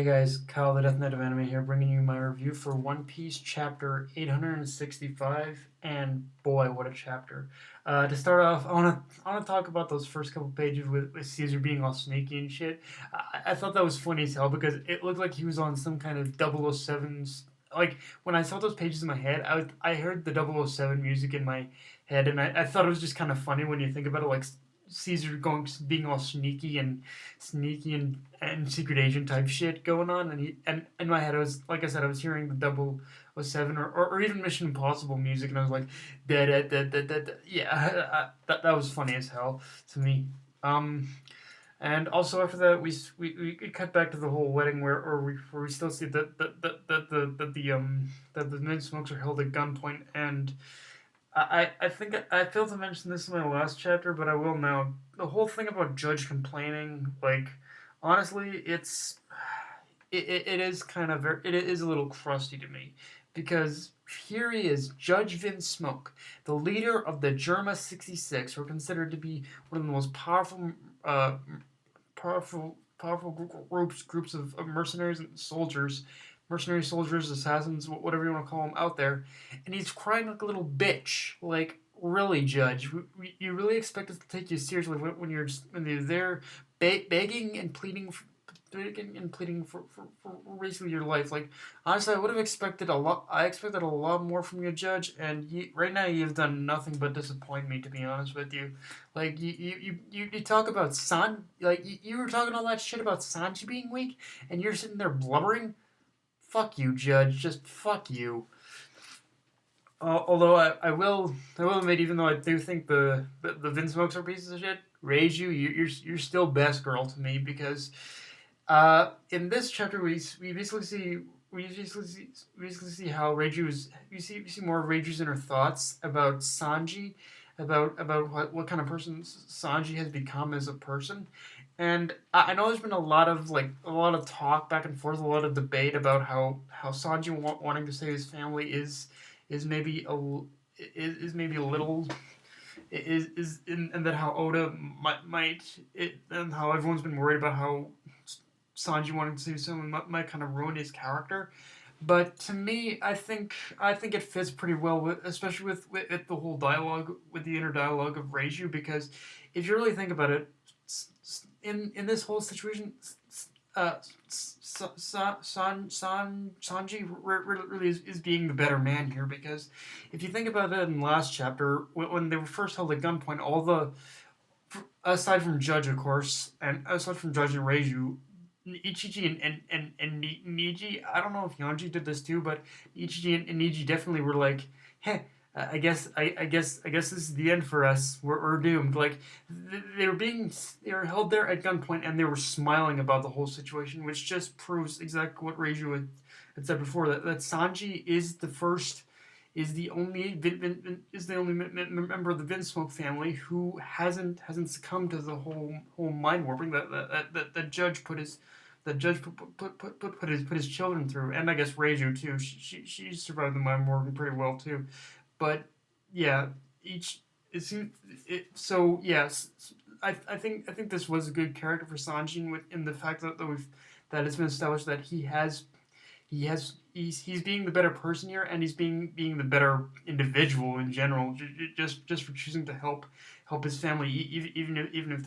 Hey guys, Kyle the Death Knight of Anime here, bringing you my review for One Piece chapter 865, and boy, what a chapter. To start off, I wanna talk about those first couple pages with Caesar being all sneaky and shit. I thought that was funny as hell because it looked like he was on some kind of 007's. Like, when I saw those pages in my head, I heard the 007 music in my head, and I thought it was just kind of funny when you think about it, like Caesar being all sneaky and secret agent type shit going on, and in my head I was, like I said, I was hearing the 007 or even Mission Impossible music, and I was like, da da da da da, da. Yeah, that was funny as hell to me. Um, and also after that, we cut back to the whole wedding where we still see that the men smokes are held at gunpoint, and I think I failed to mention this in my last chapter, but I will now. The whole thing about Judge complaining, like, honestly, it is kind of it is a little crusty to me, because here he is, Judge Vin Smoke, the leader of the Germa 66, who are considered to be one of the most uh, powerful groups of mercenaries and soldiers, assassins, whatever you want to call them, out there, and he's crying like a little bitch. Like, really, Judge, you really expect us to take you seriously when you're there begging and pleading for basically your life. Like, honestly, I would have expected a lot. I expected a lot more from you, Judge, and right now you've done nothing but disappoint me. To be honest with you, like you talk about like you were talking all that shit about Sanji being weak, and you're sitting there blubbering. Fuck you, Judge. Just fuck you. Although I will admit, even though I do think the Vince Smokes are pieces of shit, Reiju, you're still best girl to me, because in this chapter, we basically see we basically see how Reiju is. You see more of Reiju's inner thoughts about Sanji, about what kind of person Sanji has become as a person, and I know there's been a lot of talk back and forth, a lot of debate about how Sanji wanting to save his family is maybe is maybe a little is and that how Oda might and how everyone's been worried about how Sanji wanting to see someone might kind of ruin his character. But to me, I think it fits pretty well with, especially with the whole dialogue, with the inner dialogue of Reiju, because if you really think about it, in this whole situation, Sanji really is being the better man here, because if you think about it, in the last chapter, when they were first held at gunpoint, all the, aside from Judge, of course, and aside from Judge and Reiju, Ichiji and Niji, I don't know if Yanji did this too, but Ichiji and Niji definitely were like, "Hey, I guess this is the end for us. We're doomed." Like, they were held there at gunpoint, and they were smiling about the whole situation, which just proves exactly what Reiju had said before, that Sanji is the first, is the only member of the Vinsmoke family who hasn't succumbed to the whole mind warping that Judge put his put his children through, and I guess Reiju too. She survived the mind warping pretty well too, but yeah, each it seemed it. So yes, I think this was a good character for Sanjin, in the fact that it's been established that he's being the better person here, and he's being the better individual in general, just for choosing to help his family, even if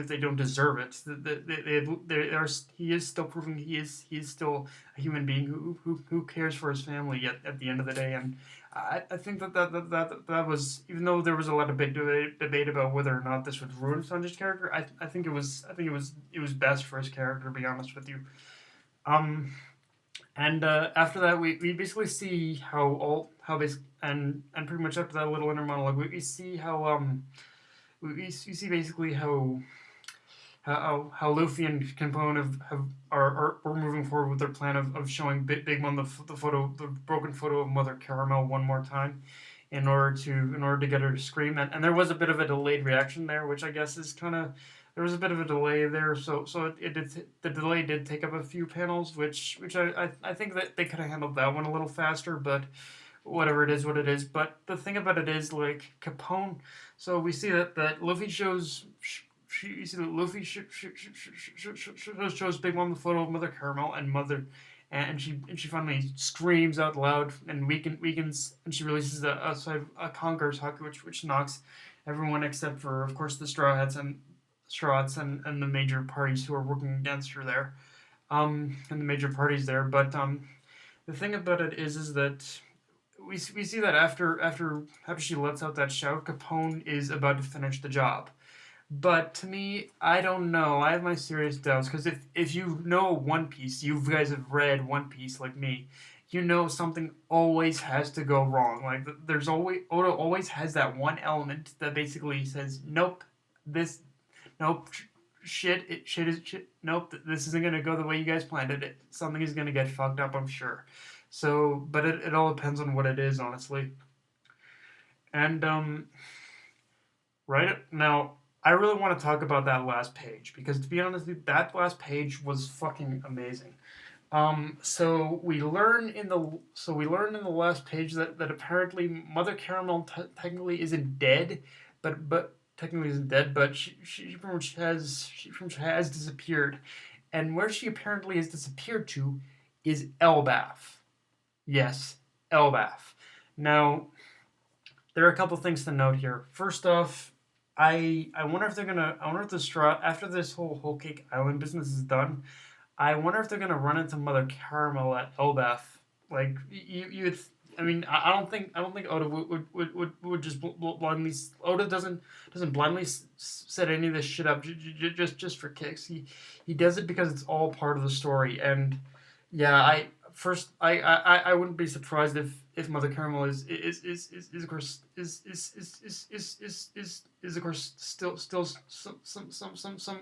they don't deserve it. He is still proving he is still a human being who cares for his family at the end of the day. And I think that was, even though there was a lot of big debate about whether or not this would ruin Sanji's character, I think it was best for his character, to be honest with you. Um, and after that, we basically see and pretty much after that little inner monologue, we see how we see basically how Luffy and Kenpon are moving forward with their plan of showing Big Mom the broken photo of Mother Caramel one more time, in order to get her to scream. And there was a bit of a delayed reaction there, which I guess is kind of, there was a bit of a delay there, so the delay did take up a few panels, which I think that they could have handled that one a little faster, but whatever, it is what it is. But the thing about it is, like, Capone. So we see that Luffy you see that Luffy shows Big Mom the photo of Mother Caramel and she finally screams out loud and weakens and she releases a Conqueror's Hug which knocks everyone except for of course the Straw Hats and the major parties who are working against her there. And the major parties there. But the thing about it is that we see that after she lets out that shout, Capone is about to finish the job. But to me, I don't know. I have my serious doubts because if you know One Piece, you guys have read One Piece like me, you know something always has to go wrong. Like there's always Oda always has that one element that basically says, nope, this, nope, shit is shit. Nope, this isn't gonna go the way you guys planned it. Something is gonna get fucked up, I'm sure. So, but it all depends on what it is, honestly. And right now, I really want to talk about that last page because, to be honest, that last page was fucking amazing. So we learn in the last page that apparently Mother Caramel technically isn't dead, but technically isn't dead, but she pretty much has disappeared, and where she apparently has disappeared to is Elbaf. Yes, Elbaf. Now there are a couple things to note here. First off, I wonder if they're gonna. I wonder if the straw after this whole Cake Island business is done. I wonder if they're gonna run into Mother Caramel at Elbaf. Like you. I mean, I don't think Oda would just blindly. Oda doesn't blindly set any of this shit up just for kicks. He does it because it's all part of the story. And yeah, I wouldn't be surprised if Mother Caramel is of course is of course still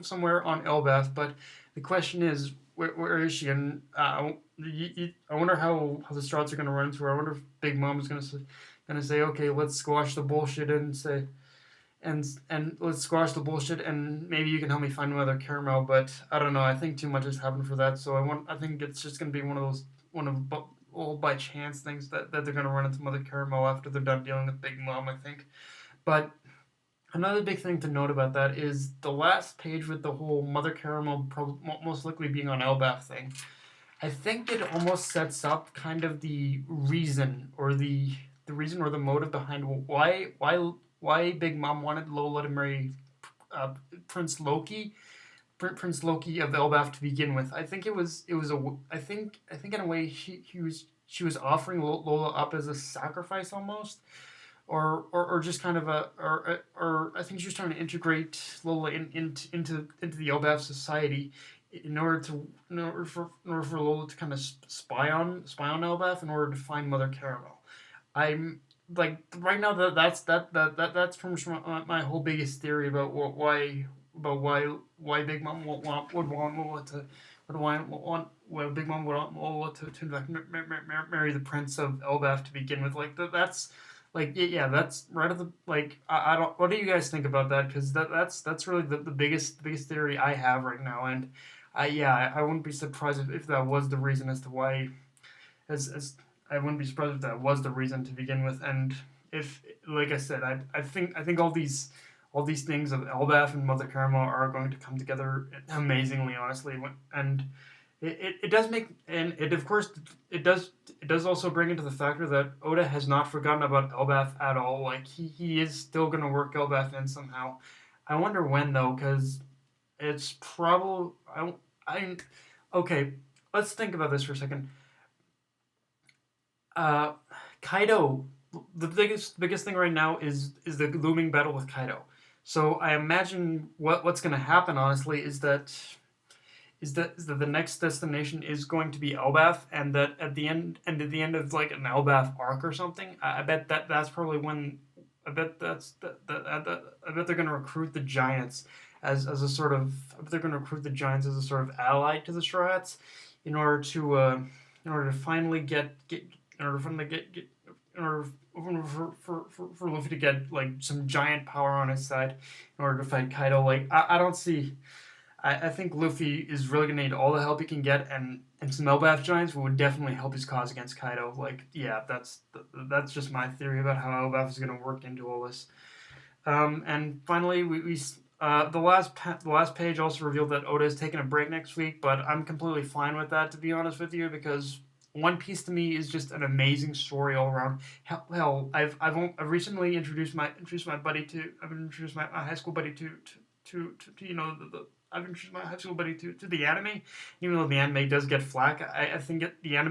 somewhere on Elbaf, but the question is where is she? And I wonder how the Straughts are going to run into her. I wonder if Big Mom is going to say okay, let's squash the bullshit and say and let's squash the bullshit and maybe you can help me find Mother Caramel. But I don't know. I think too much has happened for that. So I think it's just going to be one of all by chance things that they're going to run into Mother Caramel after they're done dealing with Big Mom, I think. But another big thing to note about that is the last page with the whole Mother Caramel most likely being on Elbaf thing. I think it almost sets up kind of the reason or the reason or the motive behind why Big Mom wanted Lola to marry uh, Prince Loki Prince Loki of Elbaf to begin with. I think it was a I think in a way she was offering Lola up as a sacrifice almost, or just kind of or I think she was trying to integrate Lola into the Elbaf society in order for Lola to kind of spy on Elbaf in order to find Mother Caramel. I'm like right now that's pretty much my whole biggest theory about why Big Mom would want Lola to why Big Mom would want Lola to like, marry the Prince of Elbaf to begin with. Like that's like yeah, that's right at the like I don't. What do you guys think about that? Because that's really the biggest theory I have right now, and I wouldn't be surprised if that was the reason as to why as I wouldn't be surprised if that was the reason to begin with, and if like I said, I think all these things of Elbaf and Mother Caramel are going to come together amazingly, honestly. And it does make and it of course it does also bring into the factor that Oda has not forgotten about Elbaf at all. Like he is still gonna work Elbaf in somehow. I wonder when though, because it's probably I okay. Let's think about this for a second. Uh, Kaido, the biggest thing right now is the looming battle with Kaido. So I imagine what's going to happen honestly is that the next destination is going to be Elbaf, and that at the end of like an Elbaf arc or something. I bet that's probably when I bet I bet they're going to recruit the Giants as a sort of I bet they're going to recruit the Giants as a sort of ally to the Strats in order to in order to finally get in order for them to get in order for Luffy to get like some giant power on his side in order to fight Kaido. Like I don't see. I think Luffy is really gonna need all the help he can get, and some Elbaf giants would definitely help his cause against Kaido. Like yeah, that's just my theory about how Elbaf is gonna work into all this. And finally, The last page also revealed that Oda is taking a break next week, but I'm completely fine with that, to be honest with you, because One Piece to me is just an amazing story all around. Hell, I've recently introduced my buddy to I've introduced my high school buddy to I've introduced my high school buddy to the anime, even though the anime does get flack. I think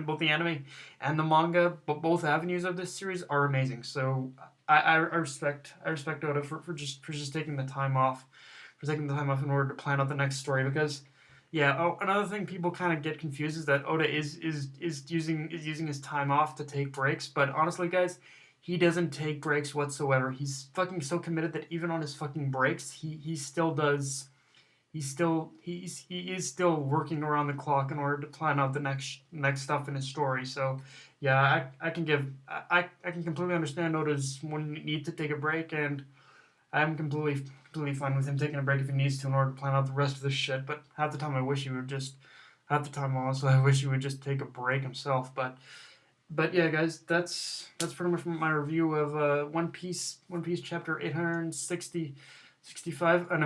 both the anime and the manga, but both avenues of this series are amazing. So I respect Oda for just taking the time off in order to plan out the next story, because yeah. Oh, another thing people kind of get confused is that Oda is using his time off to take breaks, but honestly, guys, he doesn't take breaks whatsoever. He's fucking so committed that even on his fucking breaks, he still does. He is still working around the clock in order to plan out the next stuff in his story. So yeah, I can completely understand Oda's need to take a break, and I'm completely fine with him taking a break if he needs to in order to plan out the rest of this shit. But half the time, half the time also, I wish he would just take a break himself. But yeah, guys, that's pretty much my review of One Piece chapter 865. An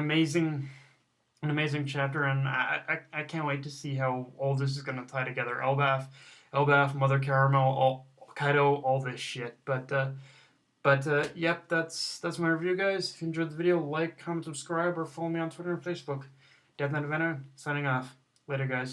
amazing chapter, and I can't wait to see how all this is gonna tie together. Elbaf, Mother Caramel, all Kaido, all this shit. Yep, that's my review, guys. If you enjoyed the video, like, comment, subscribe, or follow me on Twitter and Facebook. Death Knight Venom, signing off. Later, guys.